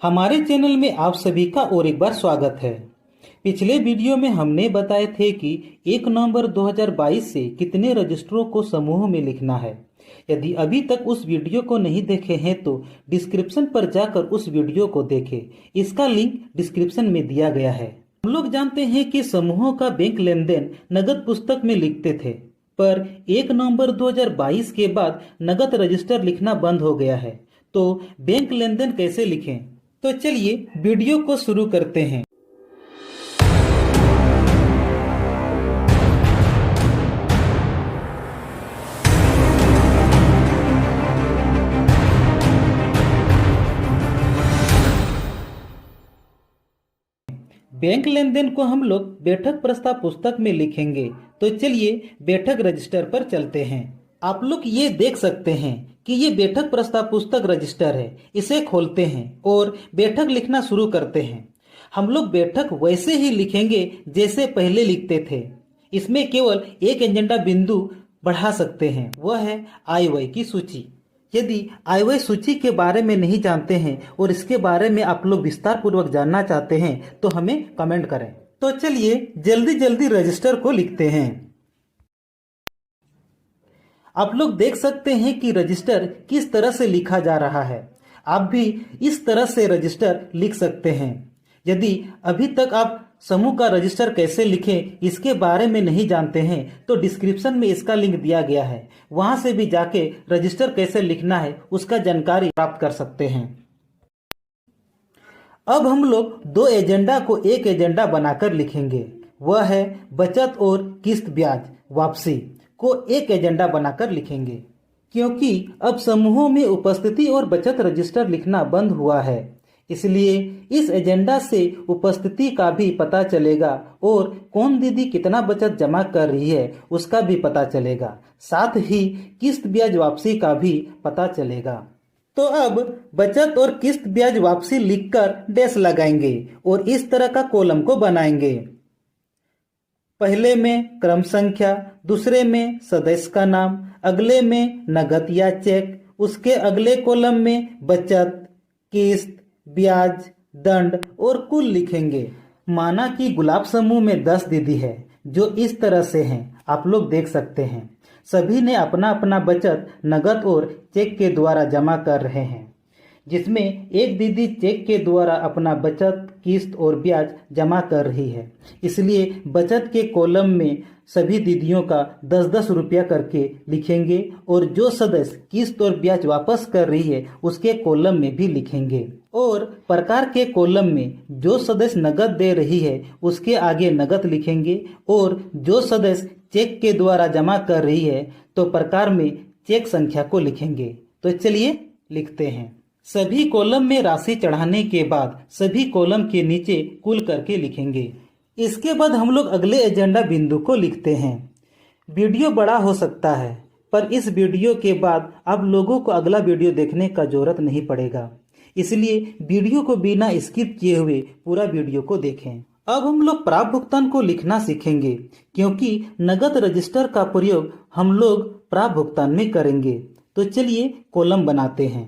हमारे चैनल में आप सभी का और एक बार स्वागत है। पिछले वीडियो में हमने बताए थे कि 1 नवंबर 2022 से कितने रजिस्टरों को समूह में लिखना है। यदि अभी तक उस वीडियो को नहीं देखे हैं तो डिस्क्रिप्शन पर जाकर उस वीडियो को देखें। इसका लिंक डिस्क्रिप्शन में दिया गया है। हम लोग जानते हैं कि समूहों का बैंक लेन देन नगद पुस्तक में लिखते थे, पर 1 नवंबर 2022 के बाद नगद रजिस्टर लिखना बंद हो गया है। तो बैंक लेन देन कैसे लिखें? तो चलिए वीडियो को शुरू करते हैं। बैंक लेन देन को हम लोग बैठक प्रस्ताव पुस्तक में लिखेंगे। तो चलिए बैठक रजिस्टर पर चलते हैं। आप लोग ये देख सकते हैं कि ये बैठक प्रस्ताव पुस्तक रजिस्टर है। इसे खोलते हैं और बैठक लिखना शुरू करते हैं। हम लोग बैठक वैसे ही लिखेंगे जैसे पहले लिखते थे। इसमें केवल एक एजेंडा बिंदु बढ़ा सकते हैं, वह है आय व्यय की सूची। यदि आय व्यय सूची के बारे में नहीं जानते हैं और इसके बारे में आप लोग विस्तार पूर्वक जानना चाहते हैं तो हमें कमेंट करें। तो चलिए जल्दी जल्दी रजिस्टर को लिखते हैं। आप लोग देख सकते हैं कि रजिस्टर किस तरह से लिखा जा रहा है। आप भी इस तरह से रजिस्टर लिख सकते हैं। यदि अभी तक आप समूह का रजिस्टर कैसे लिखें इसके बारे में नहीं जानते हैं तो डिस्क्रिप्शन में इसका लिंक दिया गया है। वहां से भी जाके रजिस्टर कैसे लिखना है उसका जानकारी प्राप्त कर सकते हैं। अब हम लोग दो एजेंडा को एक एजेंडा बनाकर लिखेंगे। वह है बचत और किस्त ब्याज वापसी को एक एजेंडा बनाकर लिखेंगे, क्योंकि अब समूहों में उपस्थिति और बचत रजिस्टर लिखना बंद हुआ है। इसलिए इस एजेंडा से उपस्थिति का भी पता चलेगा और कौन दीदी कितना बचत जमा कर रही है उसका भी पता चलेगा। साथ ही किस्त ब्याज वापसी का भी पता चलेगा। तो अब बचत और किस्त ब्याज वापसी लिखकर डैश लगाएंगे और इस तरह का कॉलम को बनाएंगे। पहले में क्रम संख्या, दूसरे में सदस्य का नाम, अगले में नगद या चेक, उसके अगले कॉलम में बचत, किस्त, ब्याज, दंड और कुल लिखेंगे। माना कि गुलाब समूह में 10 दीदी है जो इस तरह से हैं। आप लोग देख सकते हैं सभी ने अपना अपना बचत नगद और चेक के द्वारा जमा कर रहे हैं, जिसमें एक दीदी चेक के द्वारा अपना बचत, किस्त और ब्याज जमा कर रही है। इसलिए बचत के कॉलम में सभी दीदियों का 10-10 रुपया करके लिखेंगे और जो सदस्य किस्त और ब्याज वापस कर रही है उसके कॉलम में भी लिखेंगे। और प्रकार के कॉलम में जो सदस्य नगद दे रही है उसके आगे नगद लिखेंगे और जो सदस्य चेक के द्वारा जमा कर रही है तो प्रकार में चेक संख्या को लिखेंगे। तो चलिए लिखते हैं। सभी कॉलम में राशि चढ़ाने के बाद सभी कॉलम के नीचे कुल करके लिखेंगे। इसके बाद हम लोग अगले एजेंडा बिंदु को लिखते हैं। वीडियो बड़ा हो सकता है, पर इस वीडियो के बाद आप लोगों को अगला वीडियो देखने का जरूरत नहीं पड़ेगा। इसलिए वीडियो को बिना स्किप किए हुए पूरा वीडियो को देखें। अब हम लोग प्राप्त भुगतान को लिखना सीखेंगे, क्योंकि नगद रजिस्टर का प्रयोग हम लोग प्राप्त भुगतान में करेंगे। तो चलिए कॉलम बनाते हैं।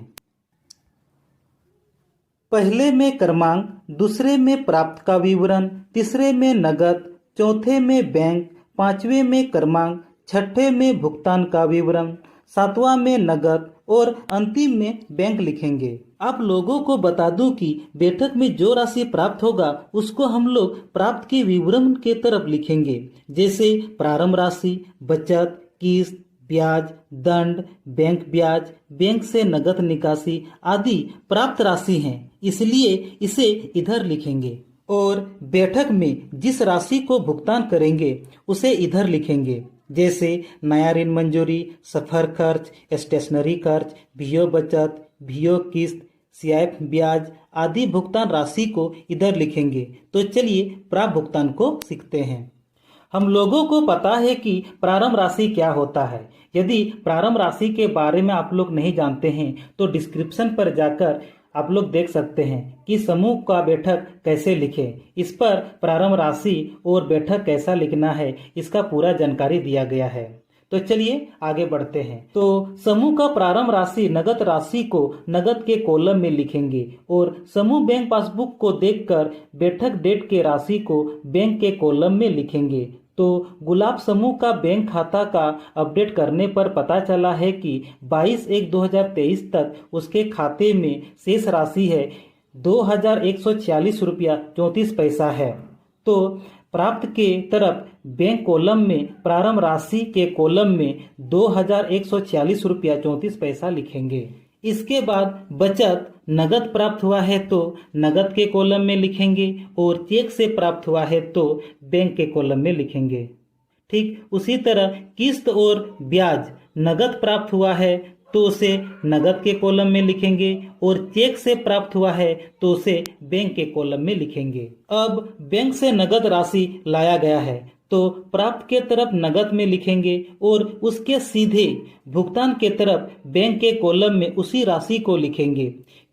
पहले में क्रमांक, दूसरे में प्राप्त का विवरण, तीसरे में नगद, चौथे में बैंक, पांचवें में क्रमांक, छठे में भुगतान का विवरण, सातवां में नगद और अंतिम में बैंक लिखेंगे। आप लोगों को बता दूं कि बैठक में जो राशि प्राप्त होगा उसको हम लोग प्राप्त के विवरण के तरफ लिखेंगे, जैसे प्रारंभ राशि, बचत, किस्त, ब्याज, दंड, बैंक ब्याज, बैंक से नगद निकासी आदि प्राप्त राशि हैं, इसलिए इसे इधर लिखेंगे। और बैठक में जिस राशि को भुगतान करेंगे उसे इधर लिखेंगे, जैसे नया ऋण मंजूरी, सफर खर्च, स्टेशनरी खर्च, भीओ बचत, भीओ किस्त, सीआईएफ ब्याज आदि भुगतान राशि को इधर लिखेंगे। तो चलिए प्राप्त भुगतान को सीखते हैं। हम लोगों को पता है कि प्रारंभ राशि क्या होता है। यदि प्रारंभ राशि के बारे में आप लोग नहीं जानते हैं तो डिस्क्रिप्शन पर जाकर आप लोग देख सकते हैं कि समूह का बैठक कैसे लिखें। इस पर प्रारंभ राशि और बैठक कैसा लिखना है इसका पूरा जानकारी दिया गया है। तो चलिए आगे बढ़ते हैं। तो समूह का प्रारंभ राशि नगद राशि को नगद के कॉलम में लिखेंगे और समूह बैंक पासबुक को देखकर बैठक डेट के राशि को बैंक के कॉलम में लिखेंगे। तो गुलाब समूह का बैंक खाता का अपडेट करने पर पता चला है कि 22/1/2023 तक उसके खाते में शेष राशि है 2146 रुपया 34 पैसा है। तो प्राप्त के तरफ बैंक कॉलम में प्रारंभ राशि के कॉलम में 2146 रुपया 34 पैसा लिखेंगे। इसके बाद बचत नगद प्राप्त हुआ है तो नगद के कॉलम में लिखेंगे और चेक से प्राप्त हुआ है तो बैंक के कॉलम में लिखेंगे। ठीक उसी तरह किस्त और ब्याज नगद प्राप्त हुआ है तो उसे नगद के कॉलम में लिखेंगे और चेक से प्राप्त हुआ है तो उसे बैंक के कॉलम में लिखेंगे। अब बैंक से नगद राशि लाया गया है तो प्राप्त के तरफ नगद में लिखेंगे और उसके सीधे भुगतान के तरफ बैंक के कॉलम में उसी राशि को लिखेंगे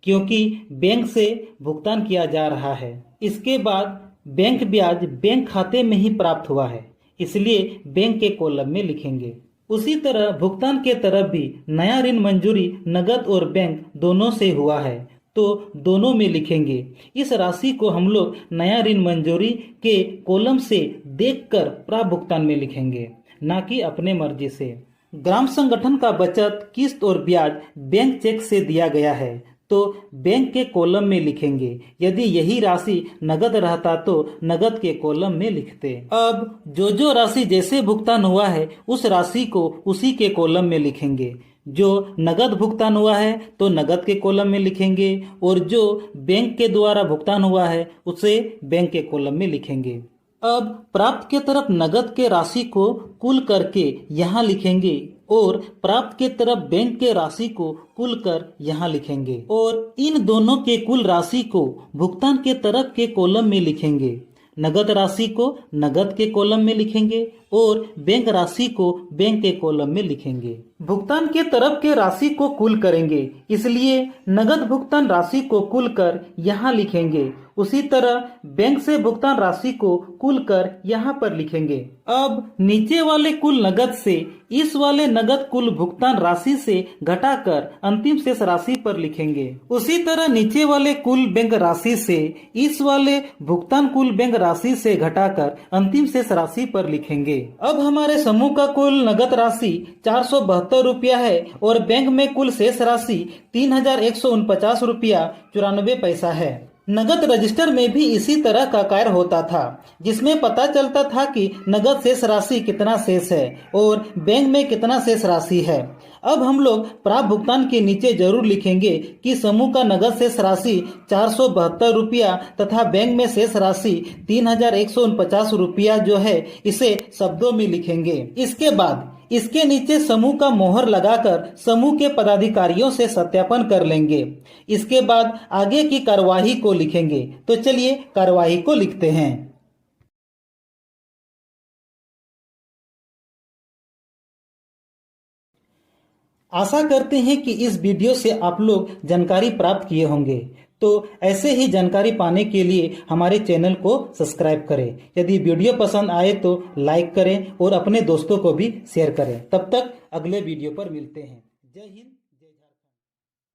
क्योंकि बैंक से भुगतान किया जा रहा है। इसके बाद बैंक ब्याज बैंक खाते में ही प्राप्त हुआ है इसलिए बैंक के कॉलम में लिखेंगे। उसी तरह भुगतान के तरफ भी नया ऋण मंजूरी नगद और बैंक दोनों से हुआ है तो दोनों में लिखेंगे। इस राशि को हम लोग नया ऋण मंजूरी के कॉलम से देखकर प्राप्त भुगतान में लिखेंगे, ना कि अपने मर्जी से। ग्राम संगठन का बचत किस्त और ब्याज बैंक चेक से दिया गया है तो बैंक के कॉलम में लिखेंगे। यदि यही राशि नगद रहता तो नगद के कॉलम में लिखते। अब जो राशि जैसे भुगतान हुआ है उस राशि को उसी के कॉलम में लिखेंगे। जो नगद भुगतान हुआ है तो नगद के कॉलम में लिखेंगे और जो बैंक के द्वारा भुगतान हुआ है उसे बैंक के कॉलम में लिखेंगे। अब प्राप्त के तरफ नगद के राशि को कुल करके यहाँ लिखेंगे और प्राप्त के तरफ बैंक के राशि को कुल कर यहाँ लिखेंगे और इन दोनों के कुल राशि को भुगतान के तरफ के कॉलम में लिखेंगे। नगद राशि को नगद के कॉलम में लिखेंगे और बैंक राशि को बैंक के कॉलम में लिखेंगे। भुगतान के तरफ के राशि को कुल करेंगे इसलिए नगद भुगतान राशि को कुल कर यहाँ लिखेंगे। उसी तरह बैंक से भुगतान राशि को कुल कर यहाँ पर लिखेंगे। अब नीचे वाले कुल नगद से इस वाले नगद कुल भुगतान राशि से घटाकर अंतिम शेष राशि पर लिखेंगे। उसी तरह नीचे वाले कुल बैंक राशि से इस वाले भुगतान कुल बैंक राशि से घटाकर अंतिम शेष राशि पर लिखेंगे। अब हमारे समूह का कुल नगद राशि 472 रुपया है और बैंक में कुल शेष राशि 3149 रुपया 94 पैसा है। नगद रजिस्टर में भी इसी तरह का कार्य होता था जिसमें पता चलता था कि नगद शेष राशि कितना शेष है और बैंक में कितना शेष राशि है। अब हम लोग प्राप्त भुगतान के नीचे जरूर लिखेंगे कि समूह का नगद शेष राशि 472 रुपया तथा बैंक में शेष राशि 3149 रुपया जो है इसे शब्दों में लिखेंगे। इसके बाद इसके नीचे समूह का मोहर लगाकर समूह के पदाधिकारियों से सत्यापन कर लेंगे। इसके बाद आगे की कार्यवाही को लिखेंगे। तो चलिए कार्यवाही को लिखते हैं। आशा करते हैं कि इस वीडियो से आप लोग जानकारी प्राप्त किए होंगे। तो ऐसे ही जानकारी पाने के लिए हमारे चैनल को सब्सक्राइब करें। यदि वीडियो पसंद आए तो लाइक करें और अपने दोस्तों को भी शेयर करें। तब तक अगले वीडियो पर मिलते हैं। जय हिंद।